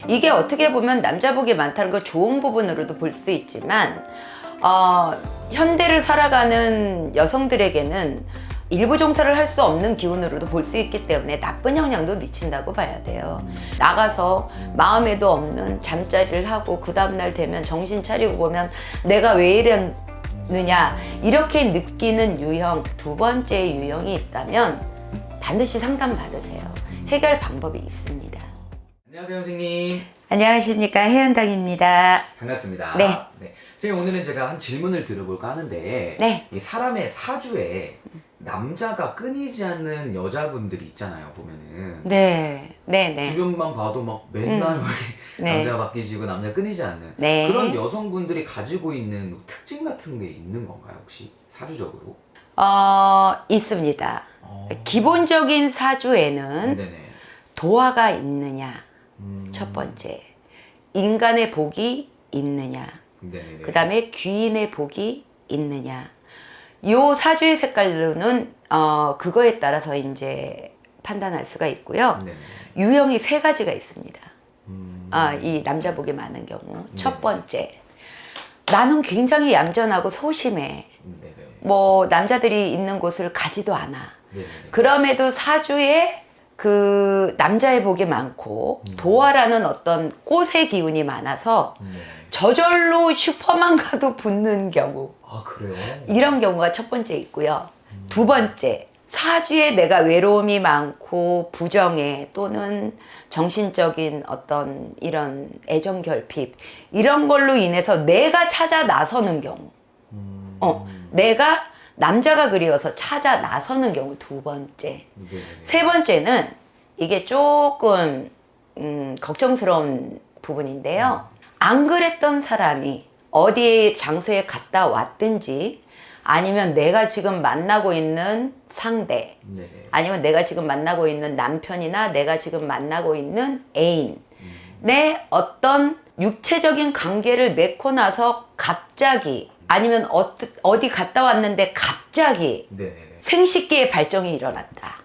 이게 어떻게 보면 남자 복이 많다는 거 좋은 부분으로도 볼 수 있지만 현대를 살아가는 여성들에게는 일부 종사를 할 수 없는 기운으로도 볼 수 있기 때문에 나쁜 영향도 미친다고 봐야 돼요. 나가서 마음에도 없는 잠자리를 하고 그 다음날 되면 정신 차리고 보면 내가 왜 이랬느냐 이렇게 느끼는 유형, 두 번째 유형이 있다면 반드시 상담 받으세요. 해결 방법이 있습니다. 안녕하세요, 선생님. 안녕하십니까, 혜연당입니다. 반갑습니다. 네. 선생님, 오늘은 제가 한 질문을 드려볼까 하는데, 네. 이 사람의 사주에 남자가 끊이지 않는 여자분들이 있잖아요, 보면은. 네. 주변만 봐도 막 맨날 막 네. 남자가 바뀌시고 남자 끊이지 않는 네. 그런 여성분들이 가지고 있는 특징 같은 게 있는 건가요, 혹시 사주적으로? 있습니다. 기본적인 사주에는 네네. 도화가 있느냐, 첫 번째. 인간의 복이 있느냐, 네네네. 그 다음에 귀인의 복이 있느냐. 요 사주의 색깔로는 그거에 따라서 이제 판단할 수가 있고요. 네네. 유형이 세 가지가 있습니다. 이 남자 복이 많은 경우. 첫 번째, 나는 굉장히 얌전하고 소심해. 네네. 뭐 남자들이 있는 곳을 가지도 않아. 네네. 그럼에도 사주에 그 남자의 복이 많고 도화라는 어떤 꽃의 기운이 많아서 네네. 저절로 슈퍼만 가도 붙는 경우, 아, 그래요? 이런 경우가 첫 번째 있고요. 두 번째, 사주에 내가 외로움이 많고 부정해 또는 정신적인 어떤 이런 애정 결핍 이런 걸로 인해서 내가 찾아 나서는 경우, 내가 남자가 그리워서 찾아 나서는 경우 두 번째. 네네. 세 번째는 이게 조금 걱정스러운 부분인데요. 안 그랬던 사람이 어디에 장소에 갔다 왔든지 아니면 내가 지금 만나고 있는 상대 네네. 아니면 내가 지금 만나고 있는 남편이나 내가 지금 만나고 있는 애인 내 어떤 육체적인 관계를 맺고 나서 갑자기 아니면 어디 갔다 왔는데 갑자기 네네. 생식기의 발정이 일어났다.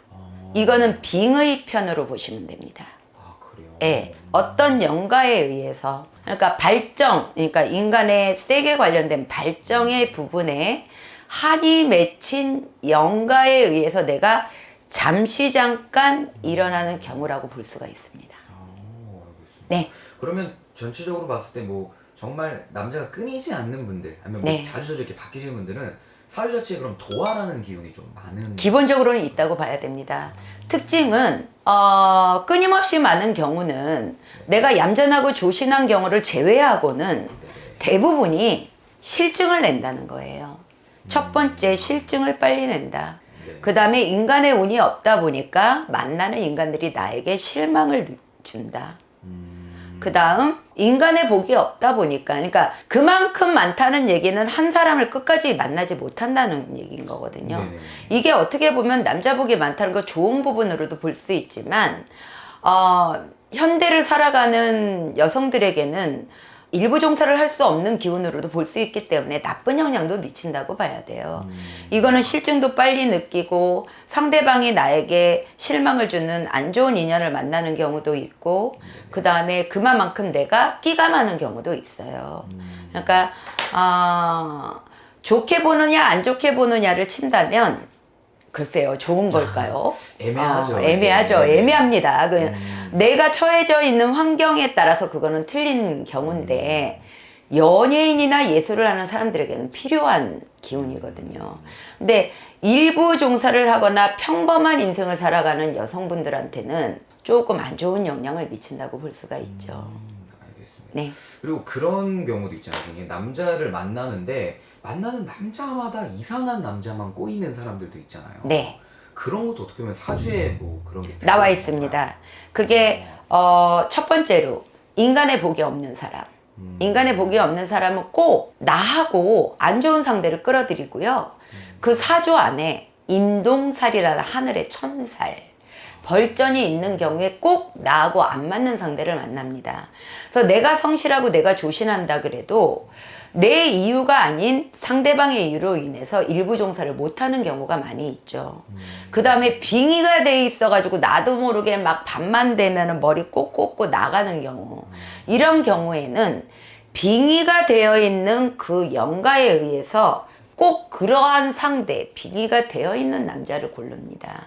이거는 빙의 편으로 보시면 됩니다. 아, 그래요? 예, 어떤 영가에 의해서 그러니까 발정, 그러니까 인간의 세계 관련된 발정의 부분에 한이 맺힌 영가에 의해서 내가 잠시 잠깐 일어나는 경우라고 볼 수가 있습니다. 알겠습니다. 네. 그러면 전체적으로 봤을 때 뭐 정말 남자가 끊이지 않는 분들 아니면 뭐 네. 자주자주 이렇게 바뀌시는 분들은 사주 자체에 그럼 도화라는 기운이 좀 많은 기본적으로는 있다고 봐야 됩니다. 특징은 끊임없이 많은 경우는 내가 얌전하고 조신한 경우를 제외하고는 대부분이 실증을 낸다는 거예요. 첫 번째, 실증을 빨리 낸다. 네. 그 다음에 인간의 운이 없다 보니까 만나는 인간들이 나에게 실망을 준다. 그 다음 인간의 복이 없다 보니까, 그러니까 그만큼 많다는 얘기는 한 사람을 끝까지 만나지 못한다는 얘기인 거거든요. 네네. 이게 어떻게 보면 남자 복이 많다는 거 좋은 부분으로도 볼 수 있지만 현대를 살아가는 여성들에게는 일부 종사를 할 수 없는 기운으로도 볼 수 있기 때문에 나쁜 영향도 미친다고 봐야 돼요. 이거는 실증도 빨리 느끼고 상대방이 나에게 실망을 주는 안 좋은 인연을 만나는 경우도 있고 그 다음에 그만큼 내가 끼가 많은 경우도 있어요. 그러니까 좋게 보느냐 안 좋게 보느냐를 친다면 글쎄요, 좋은 걸까요? 애매하죠. 애매하죠. 네. 애매합니다. 내가 처해져 있는 환경에 따라서 그거는 틀린 경우인데 연예인이나 예술을 하는 사람들에게는 필요한 기운이거든요. 근데 일부 종사를 하거나 평범한 인생을 살아가는 여성분들한테는 조금 안 좋은 영향을 미친다고 볼 수가 있죠. 알겠습니다. 네. 그리고 그런 경우도 있잖아요. 선생님. 남자를 만나는데 만나는 남자마다 이상한 남자만 꼬이는 사람들도 있잖아요. 네. 그런 것도 어떻게 보면 사주에 뭐 그런 게 나와 들어가는 있습니다. 건가요? 그게 첫 번째로 인간의 복이 없는 사람. 인간의 복이 없는 사람은 꼭 나하고 안 좋은 상대를 끌어들이고요. 그 사주 안에 인동살이라는 하늘의 천살, 벌전이 있는 경우에 꼭 나하고 안 맞는 상대를 만납니다. 그래서 내가 성실하고 내가 조신한다 그래도 내 이유가 아닌 상대방의 이유로 인해서 일부 종사를 못하는 경우가 많이 있죠. 그 다음에 빙의가 돼 있어가지고 나도 모르게 막 밤만 되면 머리 꼭 꽂고 나가는 경우. 이런 경우에는 빙의가 되어 있는 그 영가에 의해서 꼭 그러한 상대, 빙의가 되어 있는 남자를 고릅니다.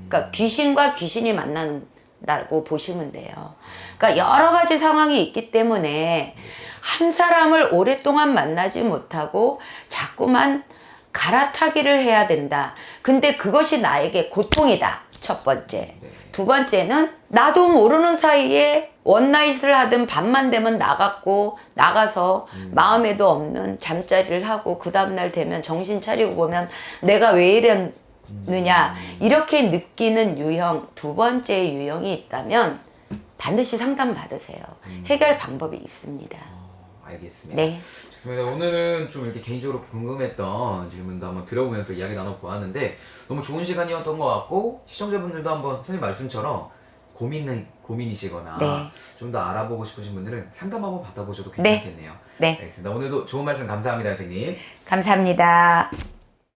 그러니까 귀신과 귀신이 만난다고 보시면 돼요. 그러니까 여러 가지 상황이 있기 때문에 한 사람을 오랫동안 만나지 못하고 자꾸만 갈아타기를 해야 된다. 근데 그것이 나에게 고통이다. 첫 번째. 두 번째는 나도 모르는 사이에 원나잇을 하든 밤만 되면 나가서 마음에도 없는 잠자리를 하고 그 다음날 되면 정신 차리고 보면 내가 왜 이랬느냐 이렇게 느끼는 유형, 두 번째 유형이 있다면 반드시 상담 받으세요. 해결 방법이 있습니다. 알겠습니다. 네. 좋습니다. 오늘은 좀 이렇게 개인적으로 궁금했던 질문도 한번 들어보면서 이야기 나눠보았는데 너무 좋은 시간이었던 것 같고 시청자분들도 한번 선생님 말씀처럼 고민이시거나 네. 좀 더 알아보고 싶으신 분들은 상담 한번 받아보셔도 네. 괜찮겠네요. 네. 알겠습니다. 오늘도 좋은 말씀 감사합니다, 선생님. 감사합니다.